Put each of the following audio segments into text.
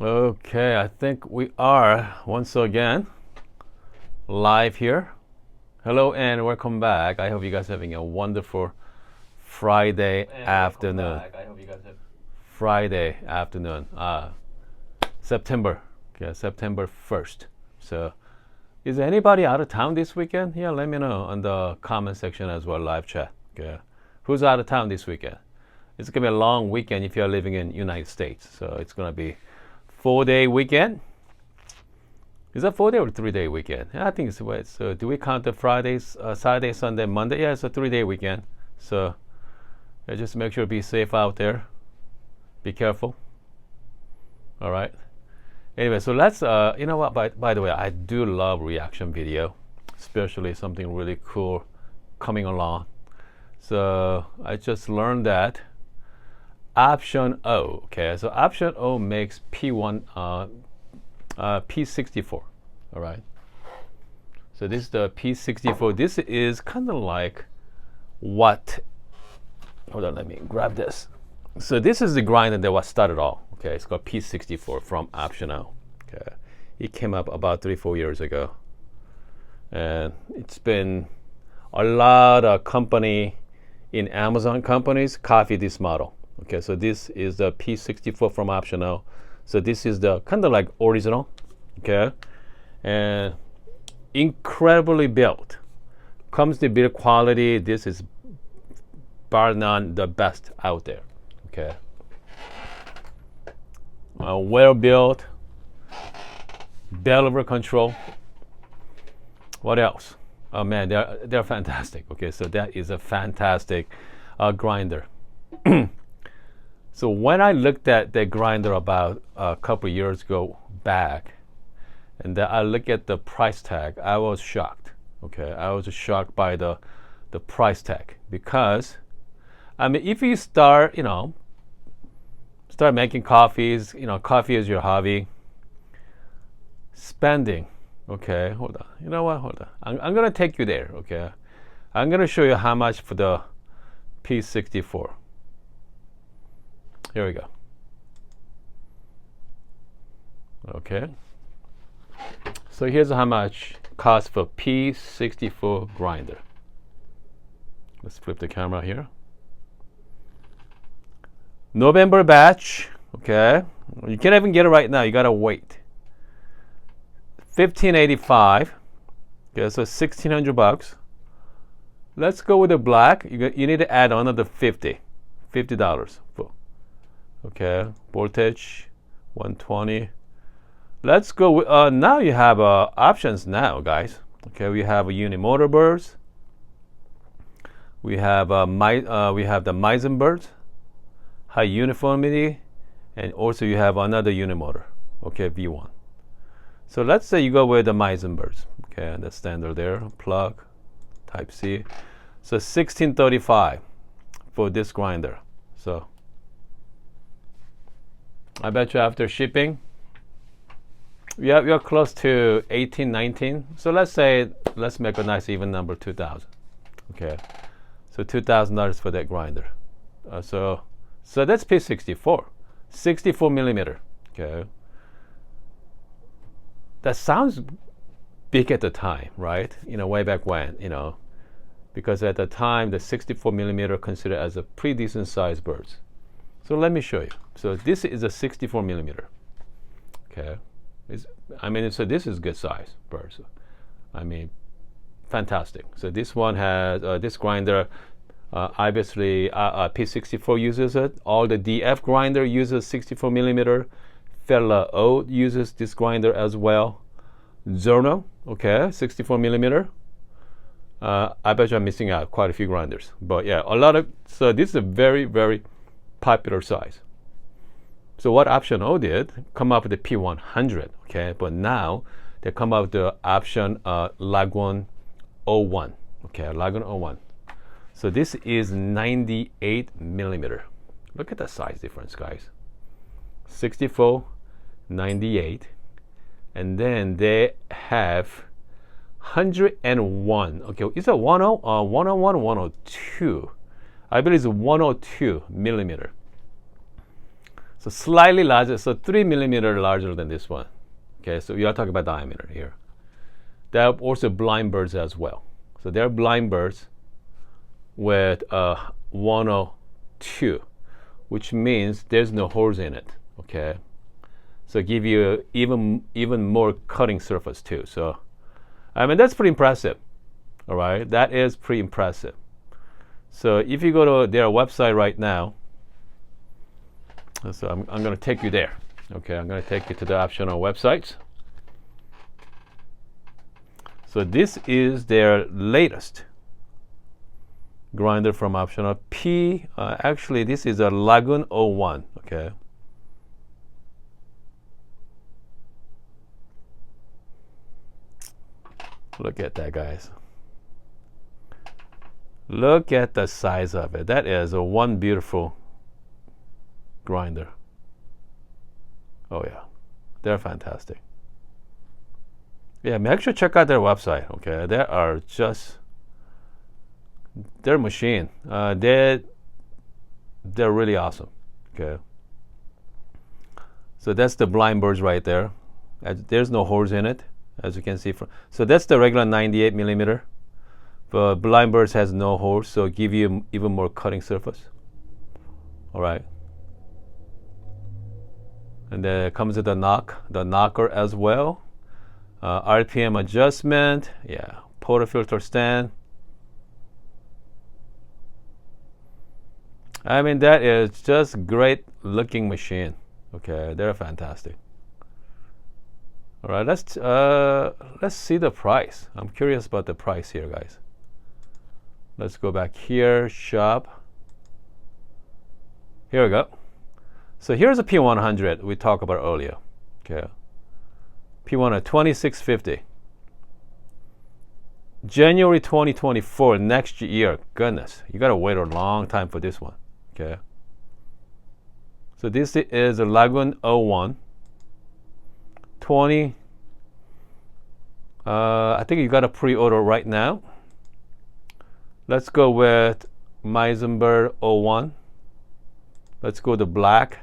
Okay, I think we are once again live here. Hello and welcome back. I hope you guys are having a wonderful Friday afternoon. Friday afternoon, September. Okay, September 1st. So, is anybody out of town this weekend? Yeah, let me know on the comment section as well, live chat. Okay, who's out of town this weekend? It's gonna be a long weekend if you're living in United States. So it's gonna be 4-day weekend. Is that 4-day or 3-day weekend? Yeah, I think it's so. Do we count the Fridays, Saturday, Sunday, Monday? Yeah, it's a 3-day weekend. So yeah, just make sure to be safe out there. Be careful. All right. Anyway, so let's. You know what? By the way, I do love reaction video, especially something really cool coming along. So I just learned that Option-O. Okay, so Option-O makes P64. All right. So this is the P64. This is kind of like what? Hold on, let me grab this. So this is the grinder that was started all. Okay, it's called P64 from Option-O. Okay, it came up about 3-4 years ago, and it's been a lot of company in Amazon companies copy this model. Okay, so this is the P64 from Option-O. So this is the kind of like original, okay, and incredibly built. Comes to build quality. This is bar none the best out there. Okay, well built, bell control. What else? Oh man, they're fantastic. Okay, so that is a fantastic grinder. So when I looked at the grinder about a couple years ago back, and then I look at the price tag, I was shocked. Okay, I was shocked by the price tag, because I mean, if you start making coffees, coffee is your hobby. Spending, okay, hold on. You know what? Hold on. I'm gonna take you there. Okay, I'm gonna show you how much for the P64. Here we go. Okay. So here's how much cost for P64 grinder. Let's flip the camera here. November batch. Okay. You can't even get it right now. You gotta wait. $15.85. Okay, so $1,600. Let's go with the black. You need to add another $50 for. Okay, voltage 120. Let's go with, now you have options now, guys. Okay, we have a unimotor Burrs. We have the Mizen Burrs, high uniformity, and also you have another unimotor. Okay, V1. So let's say you go with the Mizen Burrs. Okay, that's standard there. Plug, Type C. So $16.35 for this grinder. So I bet you after shipping, you're close to 18, 19. So let's make a nice even number, 2,000. Okay, so $2,000 for that grinder. So that's P64, 64 millimeter. Okay, that sounds big at the time, right? Way back when, because at the time the 64 millimeter considered as a pretty decent sized Burrs. So let me show you. So this is a 64 millimeter. Okay, so this is good size Burrs. I mean, fantastic. So this one has this grinder. Obviously, P64 uses it. All the DF grinder uses 64 millimeter. Fella O uses this grinder as well. Zorno, okay, 64 millimeter. I bet you I'm missing out quite a few grinders, but yeah, a lot of. So this is a very, very popular size. So what Option-O did, come up with the P100, okay, but now they come up with the option Lagom01, okay, Lagom01. So this is 98 millimeter. Look at the size difference, guys. 64, 98, and then they have 101. Okay, is it 101, 102? I believe it's 102 millimeter. So slightly larger, so 3 millimeter larger than this one. Okay, so we are talking about diameter here. There are also blind birds as well. So there are blind birds with 102, which means there's no holes in it. Okay, so give you even more cutting surface too. So I mean, that's pretty impressive. All right, that is pretty impressive. So if you go to their website right now, so I'm going to take you there. Okay, I'm going to take you to the Option-O website. So this is their latest grinder from Option-O P. Actually, this is a Lagom01. Okay. Look at that, guys. Look at the size of it. That is a one beautiful grinder. Oh yeah, they're fantastic. Yeah, make sure to check out their website. Okay, they are just their machine. They're really awesome. Okay, so that's the blind birds right there. There's no holes in it, as you can see. So that's the regular 98 millimeter. But blind birds has no holes, so give you even more cutting surface. All right. And then it comes with the knocker as well. RPM adjustment, yeah, portafilter stand. I mean, that is just great looking machine. Okay, they're fantastic. All right, let's see the price. I'm curious about the price here, guys. Let's go back here, shop. Here we go. So here's a P100 we talked about earlier. Okay, P100 2650. January 2024, next year. Goodness, you gotta wait a long time for this one. Okay. So this is a Lagom01. 20. I think you got a pre-order right now. Let's go with Mizen 01. Let's go to black.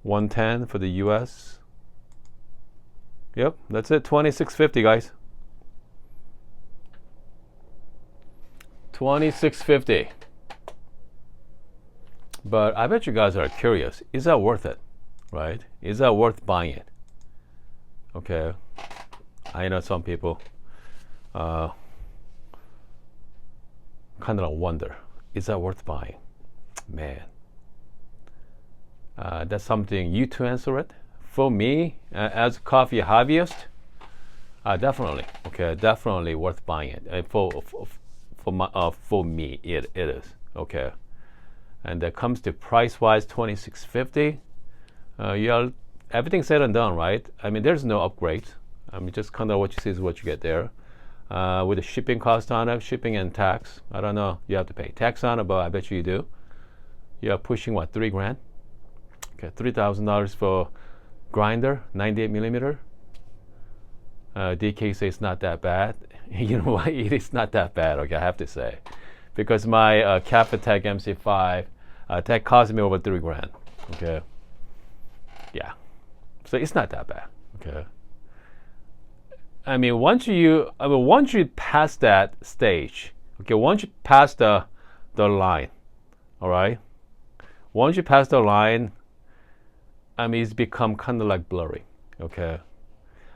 110 for the US. Yep, that's it. 2650, guys. 2650. But I bet you guys are curious. Is that worth it? Right? Is that worth buying it? Okay. I know some people kind of wonder, is that worth buying? Man. That's something you to answer it. For me, as a coffee hobbyist, definitely. Okay, definitely worth buying it. For me, it is. Okay. And that comes to price-wise, $26.50. Everything said and done, right? I mean, there's no upgrades. I mean, just kind of what you see is what you get there. With the shipping cost on it, shipping and tax. I don't know. You have to pay tax on it, but I bet you do. You're pushing what, $3,000? Okay, $3,000 for grinder, 98 millimeter. DK says it's not that bad. You know what? It is not that bad. Okay, I have to say, because my Capitec MC5 that cost me over $3,000. Okay. Yeah. So it's not that bad. Okay. I mean, once you pass that stage, okay, once you pass the line, all right. Once you pass the line, I mean, it's become kind of like blurry. Okay.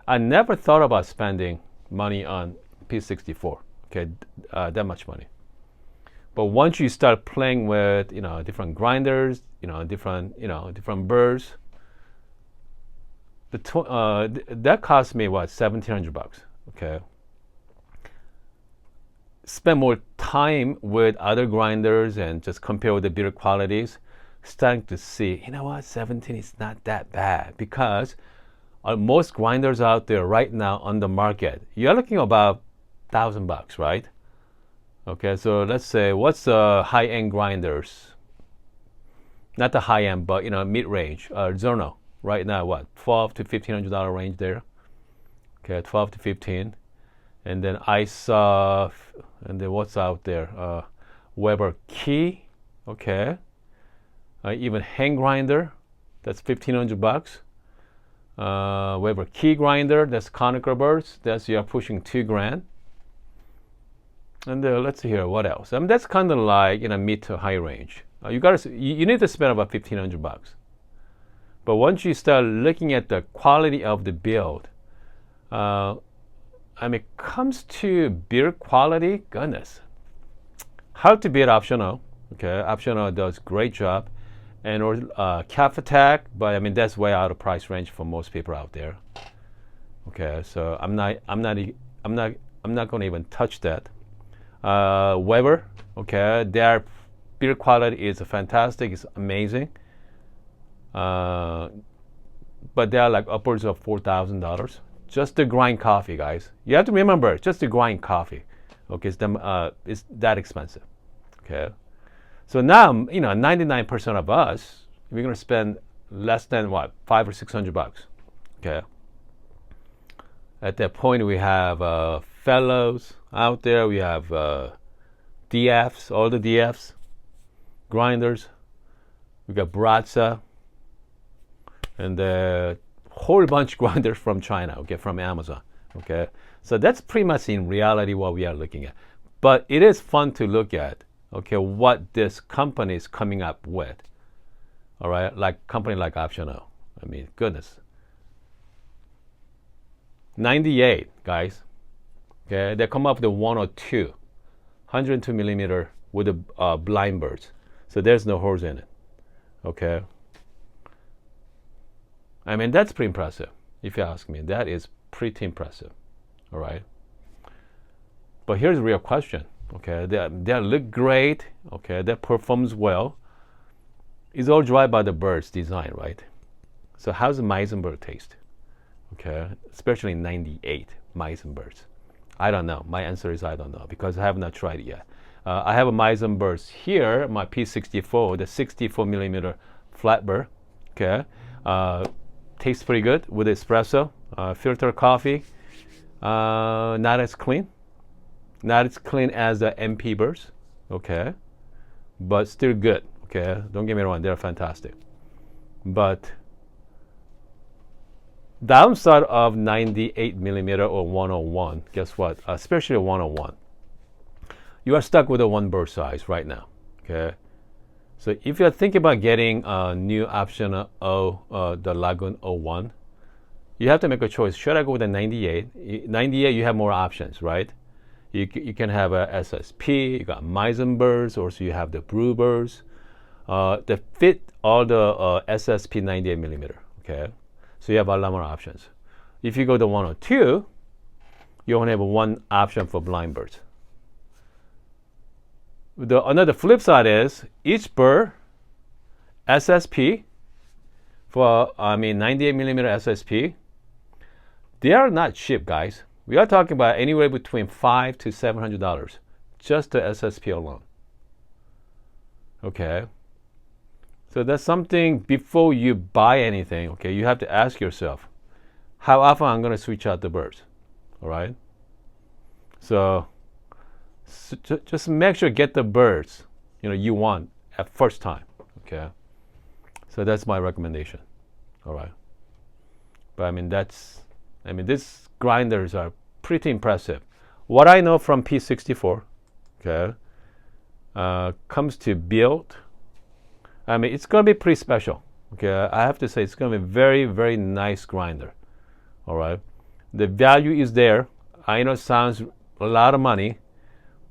I never thought about spending money on P64. Okay, that much money. But once you start playing with, different grinders, different burrs, that cost me what, $1,700. Okay. Spend more time with other grinders and just compare with the better qualities. Starting to see, you know what, 17 is not that bad, because most grinders out there right now on the market, you're looking about $1,000, right? Okay, so let's say, what's the high-end grinders? Not the high-end, but mid-range. Zorno right now, what, $1,200 to $1,500 range there? Okay, 12 to 15, and then I saw, and then what's out there? Weber Key, okay. Even hand grinder, that's $1,500. We have a key grinder, that's conical burrs, that's you are pushing $2,000. And let's see here, what else? I mean, that's kind of like in a mid to high range. You need to spend about $1,500. But once you start looking at the quality of the build, I mean, it comes to build quality, goodness. Hard to beat Option-O. Okay, Option-O does great job, and or Cap Attack, but I mean that's way out of price range for most people out there. Okay, so I'm not going to even touch that. Weber, okay, their build quality is fantastic, it's amazing. But they are like upwards of $4,000 just to grind coffee, guys. You have to remember, just to grind coffee, okay, it's that expensive. Okay, so now 99% of us, we're gonna spend less than what, $500 or $600. Okay, at that point we have fellows out there. We have DFs, all the DFs, grinders. We got Bratza, and a whole bunch of grinders from China, okay, from Amazon, okay. So that's pretty much in reality what we are looking at. But it is fun to look at, okay, what this company is coming up with, all right, like company like Option-O. I mean, goodness. 98, guys, okay, they come up with the 102 millimeter with the blind birds. So there's no holes in it, okay. I mean, that's pretty impressive, if you ask me. That is pretty impressive, all right? But here's the real question, okay? They look great, okay? That performs well. It's all driven by the bird's design, right? So how's the Mizen bird taste, okay? Especially 98 Mizen birds. I don't know. My answer is I don't know, because I have not tried it yet. I have a Mizen birds here, my P64, the 64 millimeter flat bird, okay? Tastes pretty good with espresso, filter coffee. Not as clean as the MP Burrs, okay, but still good, okay. Don't get me wrong, they're fantastic. But downside of 98 millimeter or 101, guess what? Especially 101, you are stuck with a one bird size right now, okay. So if you're thinking about getting a new Option-O, the Lagom01, you have to make a choice. Should I go with the 98? 98, you have more options, right? You can have a SSP, you got Mizen birds, or so you have the Brew birds. That fit all the SSP 98 millimeter, okay? So you have a lot more options. If you go to 102, you only have one option for blind birds. Another flip side is each bird SSP for 98 millimeter SSP, they are not cheap, guys. We are talking about anywhere between $500 to $700 just the SSP alone. Okay, so that's something before you buy anything. Okay, you have to ask yourself, how often I'm going to switch out the birds. All right, so just make sure get the birds you want at first time, okay. So that's my recommendation, all right. But these grinders are pretty impressive. What I know from P64, okay, comes to build, it's gonna be pretty special, okay. I have to say it's gonna be very, very nice grinder, all right. The value is there. I know it sounds a lot of money,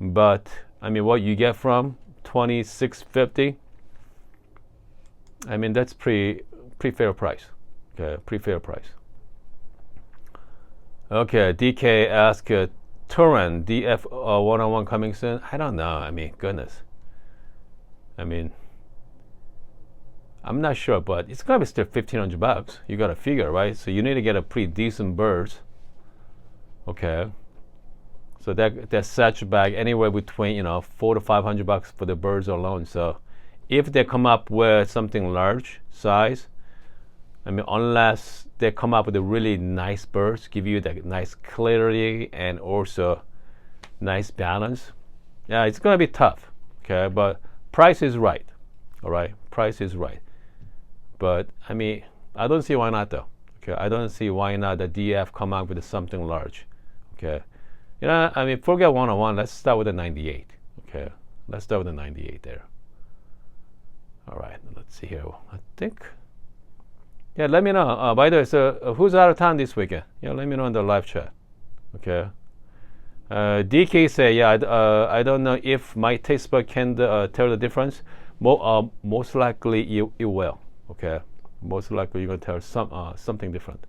but what you get from $2,650, that's pretty fair price. Okay, pretty fair price. Okay, DK asked Turan DF 101 coming soon. I don't know. Goodness. I'm not sure, but it's gonna be still $1,500. You gotta figure, right? So you need to get a pretty decent birds. Okay. So that sets you back anywhere between $400 to $500 for the birds alone. So if they come up with something large size, unless they come up with a really nice birds, give you that nice clarity and also nice balance, yeah, it's gonna be tough. Okay, but price is right. All right, price is right. But I mean, I don't see why not though. Okay, I don't see why not the DF come out with something large. Okay, you know, I mean, forget 101. Let's start with the 98. Okay, let's start with the 98 there. All right, let's see here. I think. Yeah, let me know. By the way, so who's out of town this weekend? Yeah, let me know in the live chat. Okay. DK say, yeah, I don't know if my taste bud can tell the difference. Most likely it will. Okay, most likely you're gonna tell something different.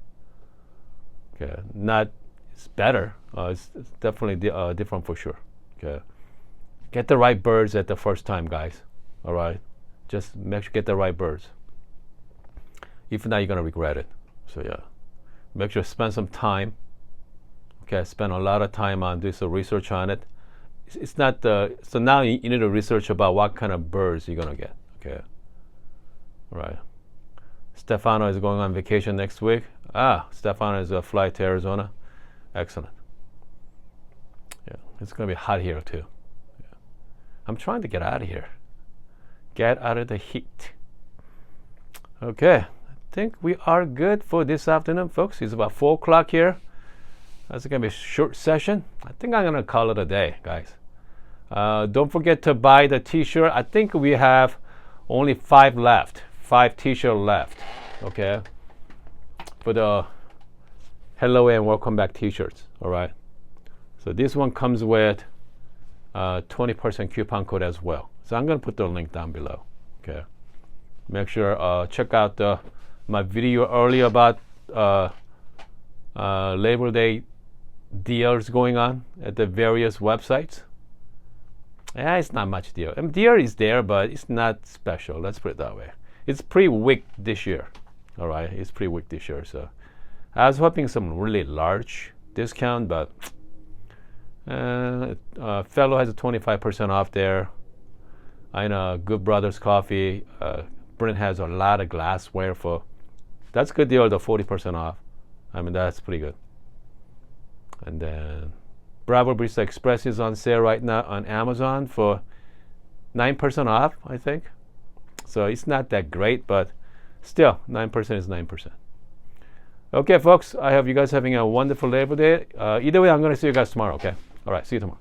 Okay, not it's better. It's definitely different for sure. Okay, get the right birds at the first time, guys. All right, just make sure get the right birds. If not, you're gonna regret it. So yeah, make sure spend some time. Okay, spend a lot of time on doing some research on it. It's not so now you need to research about what kind of birds you're gonna get. Okay, all right. Stefano is going on vacation next week. Stefano is a flight to Arizona. Excellent. Yeah, it's gonna be hot here too. Yeah. I'm trying to get out of here. Get out of the heat. Okay, I think we are good for this afternoon, folks. It's about 4 o'clock here. That's going to be a short session. I think I'm going to call it a day, guys. Don't forget to buy the t-shirt. I think we have only 5 left. 5 t-shirts left. Okay. For the hello and welcome back t-shirts. All right. So this one comes with 20% coupon code as well. So I'm going to put the link down below. Okay. Make sure check out my video earlier about Labor Day deals going on at the various websites. Yeah, it's not much deal. Deal is there, but it's not special. Let's put it that way. It's pretty weak this year. All right, it's pretty weak this year. So I was hoping some really large discount, but Fellow has a 25% off there. I know Good Brothers Coffee. Brent has a lot of glassware for. That's a good deal. The 40% off. I mean, that's pretty good. And then Bravo Barista Express is on sale right now on Amazon for 9% off, I think. So it's not that great, but still, 9% is 9%. Okay, folks, I hope you guys having a wonderful Labor Day. Either way, I'm going to see you guys tomorrow, okay? All right, see you tomorrow.